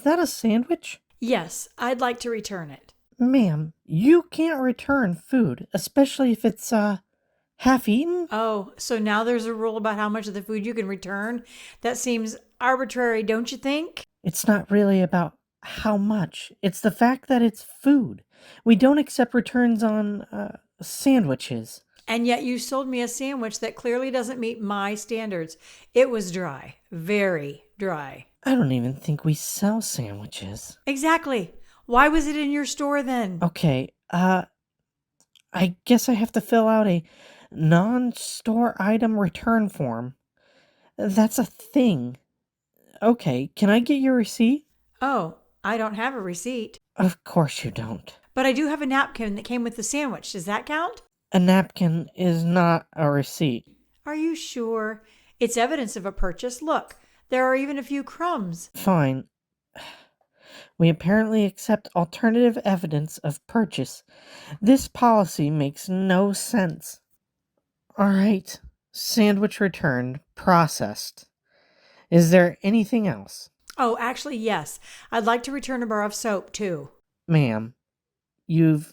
is that a sandwich? Yes, I'd like to return it. Ma'am, you can't return food, especially if it's, half-eaten? Oh, so now there's a rule about how much of the food you can return? That seems arbitrary, don't you think? It's not really about how much. It's the fact that it's food. We don't accept returns on, sandwiches. And yet you sold me a sandwich that clearly doesn't meet my standards. It was dry, very dry. I don't even think we sell sandwiches. Exactly. Why was it in your store then? Okay, I guess I have to fill out a non-store item return form. That's a thing. Okay, can I get your receipt? Oh, I don't have a receipt. Of course you don't. But I do have a napkin that came with the sandwich. Does that count? A napkin is not a receipt. Are you sure? It's evidence of a purchase. Look, there are even a few crumbs. Fine. We apparently accept alternative evidence of purchase. This policy makes no sense. All right. Sandwich returned, processed. Is there anything else? Oh, actually, yes. I'd like to return a bar of soap, too. Ma'am, you've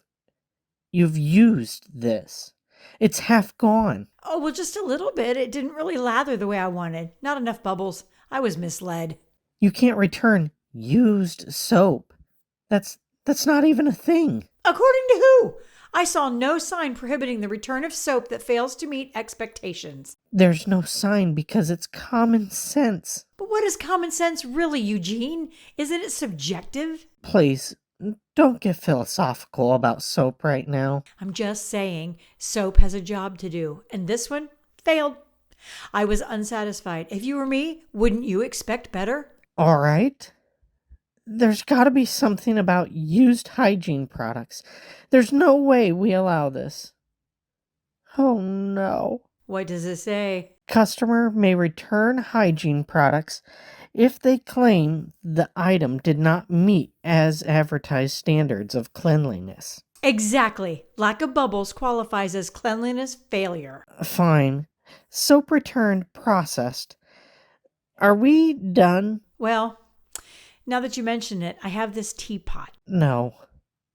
used this. It's half gone. Oh, well, just a little bit. It didn't really lather the way I wanted. Not enough bubbles. I was misled. You can't return used soap. That's not even a thing. According to who? I saw no sign prohibiting the return of soap that fails to meet expectations. There's no sign because it's common sense. But what is common sense really, Eugene? Isn't it subjective? Please, don't get philosophical about soap right now. I'm just saying soap has a job to do, and this one failed. I was unsatisfied. If you were me, wouldn't you expect better? All right. There's got to be something about used hygiene products. There's no way we allow this. Oh no. What does it say? Customer may return hygiene products if they claim the item did not meet as advertised standards of cleanliness. Exactly. Lack of bubbles qualifies as cleanliness failure. Fine. Soap returned, processed. Are we done? Well, now that you mention it, I have this teapot. No,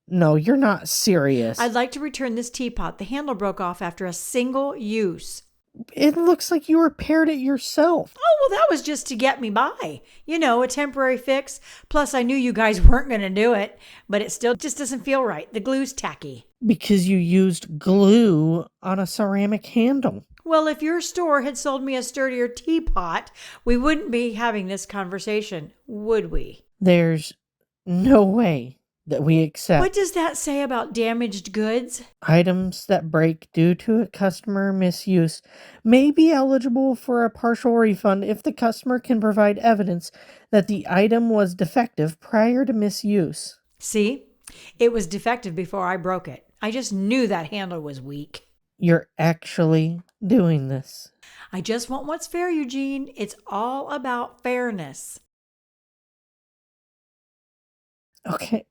you're not serious. I'd like to return this teapot. The handle broke off after a single use. It looks like you repaired it yourself. Oh, well, that was just to get me by. You know, a temporary fix. Plus, I knew you guys weren't going to do it, but it still just doesn't feel right. The glue's tacky. Because you used glue on a ceramic handle. Well, if your store had sold me a sturdier teapot, we wouldn't be having this conversation, would we? There's no way that we accept What does that say about damaged goods? items that break due to a customer misuse may be eligible for a partial refund if the customer can provide evidence that the item was defective prior to misuse. See, it was defective before I broke it. I just knew that handle was weak. You're actually doing this. I just want what's fair, Eugene. It's all about fairness. Okay,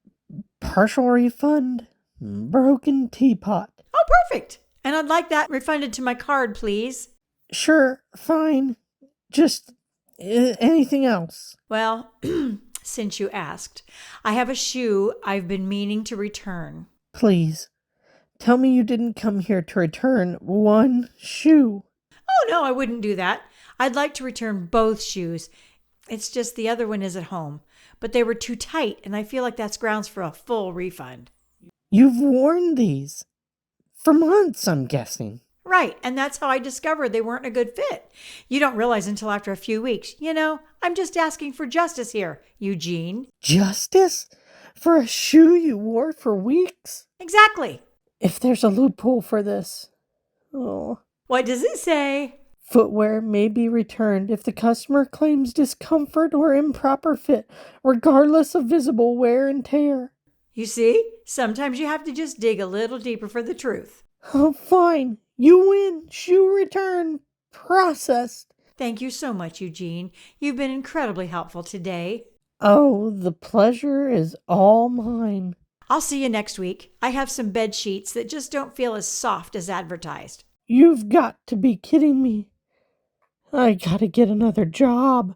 partial refund, broken teapot. Oh, perfect. And I'd like that refunded to my card, please. Sure, fine. Just anything else. Well, since you asked, I have a shoe I've been meaning to return. Please, tell me you didn't come here to return one shoe. Oh, no, I wouldn't do that. I'd like to return both shoes. It's just the other one is at home. But they were too tight, and I feel like that's grounds for a full refund. You've worn these for months, I'm guessing. Right, and that's how I discovered they weren't a good fit. You don't realize until after a few weeks. You know, I'm just asking for justice here, Eugene. Justice? For a shoe you wore for weeks? Exactly. If there's a loophole for this. Oh. What does it say? Footwear may be returned if the customer claims discomfort or improper fit, regardless of visible wear and tear. You see, sometimes you have to just dig a little deeper for the truth. Oh, fine. You win. Shoe return. Processed. Thank you so much, Eugene. You've been incredibly helpful today. Oh, the pleasure is all mine. I'll see you next week. I have some bed sheets that just don't feel as soft as advertised. You've got to be kidding me. I gotta get another job.